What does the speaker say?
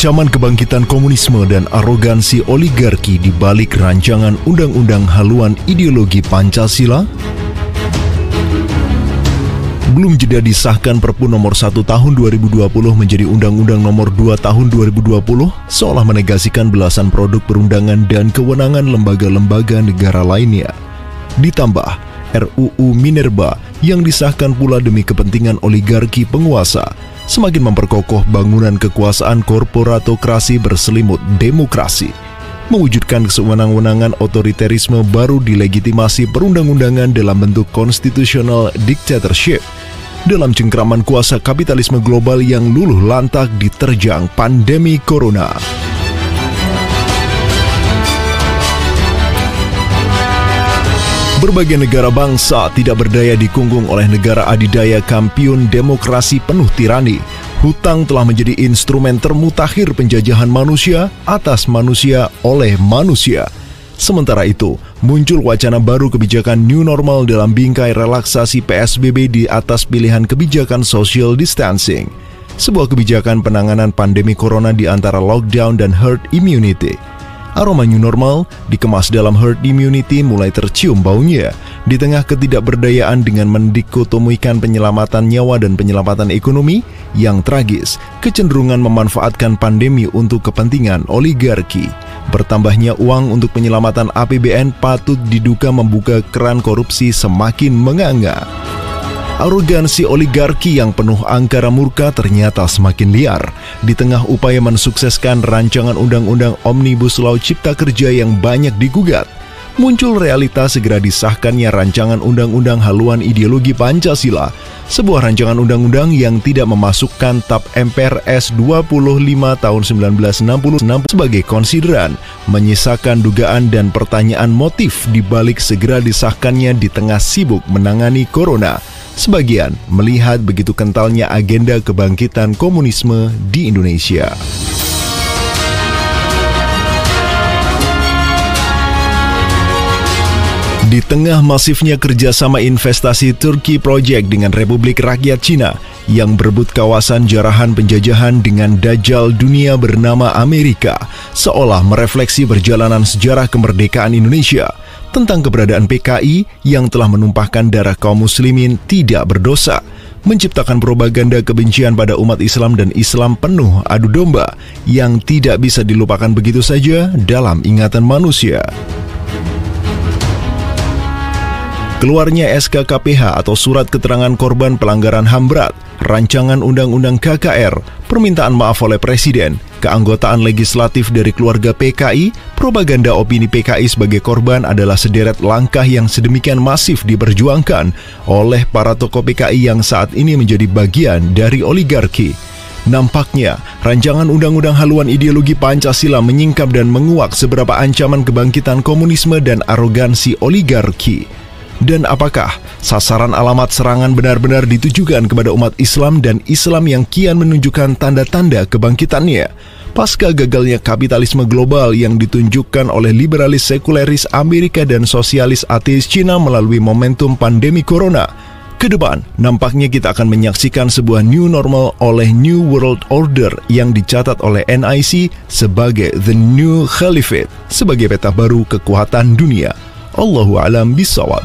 ancaman kebangkitan komunisme dan arogansi oligarki di balik rancangan undang-undang haluan ideologi Pancasila? Belum jeda disahkan Perpu nomor 1 tahun 2020 menjadi Undang-Undang nomor 2 tahun 2020, seolah menegasikan belasan produk perundangan dan kewenangan lembaga-lembaga negara lainnya. Ditambah, RUU Minerba yang disahkan pula demi kepentingan oligarki penguasa, semakin memperkokoh bangunan kekuasaan korporatokrasi berselimut demokrasi. Mewujudkan kesewenang-wenangan otoriterisme baru dilegitimasi perundang-undangan dalam bentuk constitutional dictatorship. Dalam cengkraman kuasa kapitalisme global yang luluh lantak diterjang pandemi corona. Berbagai negara bangsa tidak berdaya dikungkung oleh negara adidaya kampiun demokrasi penuh tirani. Hutang telah menjadi instrumen termutakhir penjajahan manusia atas manusia oleh manusia. Sementara itu, muncul wacana baru kebijakan new normal dalam bingkai relaksasi PSBB di atas pilihan kebijakan social distancing. Sebuah kebijakan penanganan pandemi corona di antara lockdown dan herd immunity. Aroma new normal dikemas dalam herd immunity mulai tercium baunya di tengah ketidakberdayaan dengan mendikotomikan penyelamatan nyawa dan penyelamatan ekonomi yang tragis, kecenderungan memanfaatkan pandemi untuk kepentingan oligarki. Bertambahnya uang untuk penyelamatan APBN patut diduga membuka keran korupsi semakin menganga. Arogansi oligarki yang penuh angkara murka ternyata semakin liar. Di tengah upaya mensukseskan rancangan undang-undang Omnibus Law Cipta Kerja yang banyak digugat, muncul realita segera disahkannya rancangan undang-undang haluan ideologi Pancasila, sebuah rancangan undang-undang yang tidak memasukkan TAP MPRS 25 tahun 1966 sebagai konsideran, menyisakan dugaan dan pertanyaan motif dibalik segera disahkannya di tengah sibuk menangani corona. Sebagian melihat begitu kentalnya agenda kebangkitan komunisme di Indonesia. Di tengah masifnya kerjasama investasi Turkey Project dengan Republik Rakyat Cina yang berebut kawasan jarahan penjajahan dengan dajjal dunia bernama Amerika, seolah merefleksi perjalanan sejarah kemerdekaan Indonesia, tentang keberadaan PKI yang telah menumpahkan darah kaum muslimin tidak berdosa, menciptakan propaganda kebencian pada umat Islam dan Islam penuh adu domba yang tidak bisa dilupakan begitu saja dalam ingatan manusia. Keluarnya SKKPH atau Surat Keterangan Korban Pelanggaran HAM Berat, rancangan undang-undang KKR, permintaan maaf oleh Presiden, keanggotaan legislatif dari keluarga PKI, propaganda opini PKI sebagai korban adalah sederet langkah yang sedemikian masif diperjuangkan oleh para tokoh PKI yang saat ini menjadi bagian dari oligarki. Nampaknya, rancangan undang-undang haluan ideologi Pancasila menyingkap dan menguak seberapa ancaman kebangkitan komunisme dan arogansi oligarki. Dan apakah sasaran alamat serangan benar-benar ditujukan kepada umat Islam dan Islam yang kian menunjukkan tanda-tanda kebangkitannya? Pasca gagalnya kapitalisme global yang ditunjukkan oleh liberalis sekuleris Amerika dan sosialis ateis Cina melalui momentum pandemi corona, ke depan nampaknya kita akan menyaksikan sebuah new normal oleh New World Order yang dicatat oleh NIC sebagai The New Caliphate, sebagai peta baru kekuatan dunia. Allahu a'lam bishawab.